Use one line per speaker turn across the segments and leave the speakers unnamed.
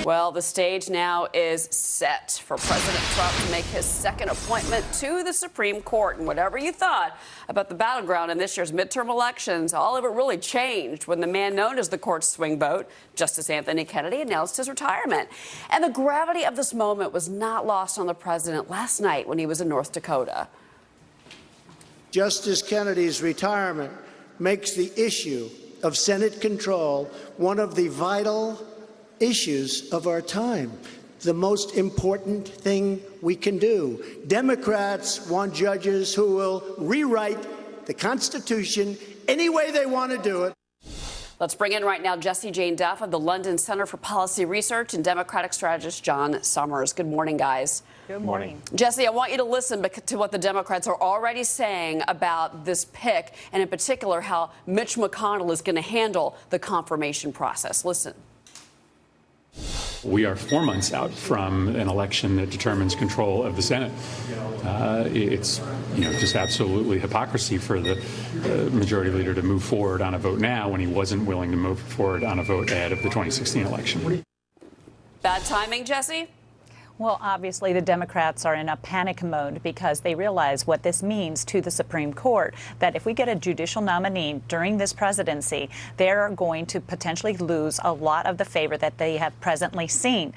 Well, the stage now is set for President Trump to make his second appointment to the Supreme Court. And whatever you thought about the battleground in this year's midterm elections, all of it really changed when the man known as the court's swing vote, Justice Anthony Kennedy, announced his retirement. And the gravity of this moment was not lost on the president last night when he was in North Dakota.
Justice Kennedy's retirement makes the issue of Senate control one of the vital issues of our time, the most important thing we can do. Democrats want judges who will rewrite the Constitution any way they want to do it.
Let's bring in right now Jessie Duff of the London Center for Policy Research and Democratic strategist John Summers. Good morning, guys.
Good morning.
Jessie, I want you to listen to what the Democrats are already saying about this pick, and in particular how Mitch McConnell is going to handle the confirmation process. Listen.
We are 4 months out from an election that determines control of the Senate. It's just absolutely hypocrisy for the majority leader to move forward on a vote now when he wasn't willing to move forward on a vote ahead of the 2016 election.
Bad timing, Jessie?
Well, obviously, the Democrats are in a panic mode because they realize what this means to the Supreme Court, that if we get a judicial nominee during this presidency, they're going to potentially lose a lot of the favor that they have presently seen.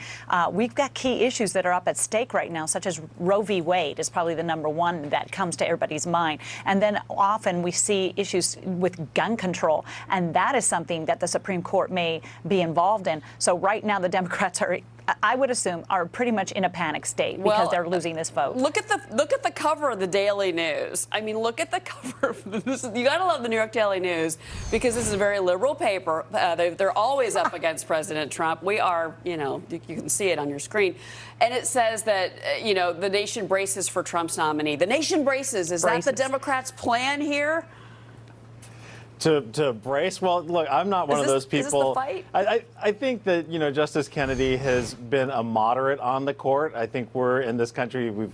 We've got key issues that are up at stake right now, such as Roe v. Wade is probably the number one that comes to everybody's mind. And then often we see issues with gun control, and that is something that the Supreme Court may be involved in. So right now, the Democrats are, I would assume, are pretty much in a panic state because they're losing this vote.
Look at the cover of the Daily News. I mean, look at the cover. You got to love the New York Daily News because this is a very liberal paper. They're always up against President Trump. We are, you can see it on your screen. And it says that, the nation braces for Trump's nominee. The nation braces. Is that the Democrats' plan here?
To brace? Well, look, I'm not one of those people.
Is this the fight?
I think that, Justice Kennedy has been a moderate on the court. I think we're in this country, we've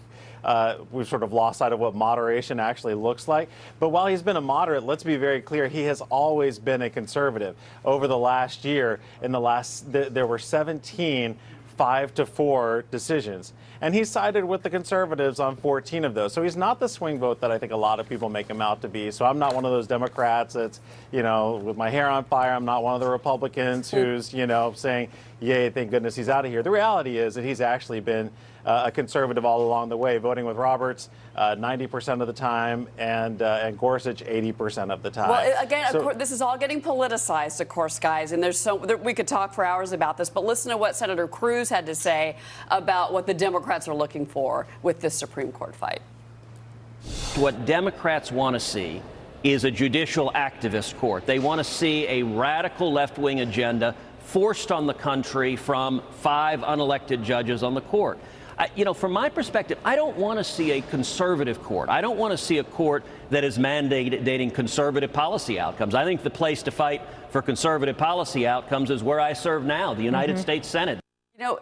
sort of lost sight of what moderation actually looks like. But while he's been a moderate, let's be very clear, he has always been a conservative. Over the last year, there were 17 5-4 decisions. And he sided with the conservatives on 14 of those. So he's not the swing vote that I think a lot of people make him out to be. So I'm not one of those Democrats that's, with my hair on fire. I'm not one of the Republicans who's, saying, yay, thank goodness he's out of here. The reality is that he's actually been a conservative all along the way, voting with Roberts 90% of the time and Gorsuch 80% of the time.
Well, again, of course, this is all getting politicized, of course, guys, and we could talk for hours about this, but listen to what Senator Cruz had to say about what the Democrats are looking for with this Supreme Court fight.
What Democrats want to see is a judicial activist court. They want to see a radical left-wing agenda forced on the country from 5 unelected judges on the court. From my perspective, I don't want to see a conservative court. I don't want to see a court that is mandating conservative policy outcomes. I think the place to fight for conservative policy outcomes is where I serve now, the United States Senate.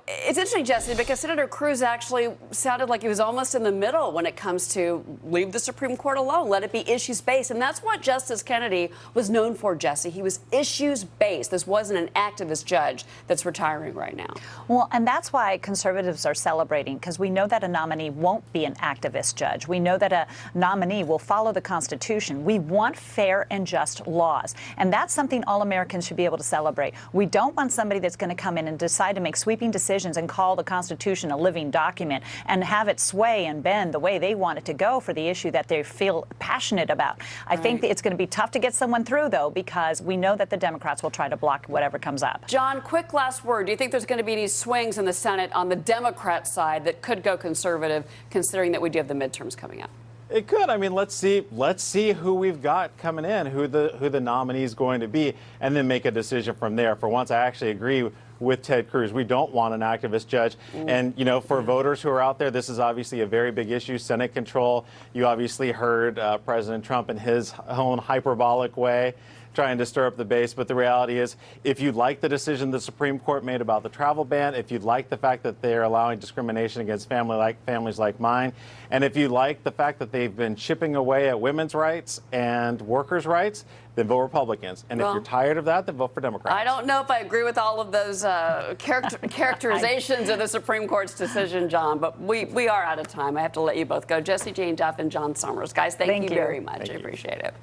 It's interesting, Jessie, because Senator Cruz actually sounded like he was almost in the middle when it comes to leave the Supreme Court alone, let it be issues-based. And that's what Justice Kennedy was known for, Jessie. He was issues-based. This wasn't an activist judge that's retiring right now.
Well, and that's why conservatives are celebrating, because we know that a nominee won't be an activist judge. We know that a nominee will follow the Constitution. We want fair and just laws. And that's something all Americans should be able to celebrate. We don't want somebody that's going to come in and decide to make sweeping decisions and call the Constitution a living document and have it sway and bend the way they want it to go for the issue that they feel passionate about. I think that it's going to be tough to get someone through, though, because we know that the Democrats will try to block whatever comes up.
John, quick last word. Do you think there's going to be any swings in the Senate on the Democrat side that could go conservative, considering that we do have the midterms coming up?
It could. I mean, let's see who we've got coming in, who the nominee is going to be, and then make a decision from there. For once, I actually agree with Ted Cruz. We don't want an activist judge. And, for voters who are out there, this is obviously a very big issue, Senate control. You obviously heard President Trump in his own hyperbolic way trying to stir up the base. But the reality is, if you like the decision the Supreme Court made about the travel ban, if you like the fact that they're allowing discrimination against families like mine, and if you like the fact that they've been chipping away at women's rights and workers' rights, then vote Republicans. And if you're tired of that, then vote for Democrats.
I don't know if I agree with all of those characterizations of the Supreme Court's decision, John, but we are out of time. I have to let you both go. Jessie, Jane Duff, and John Summers. Guys, thank you very much. I appreciate it.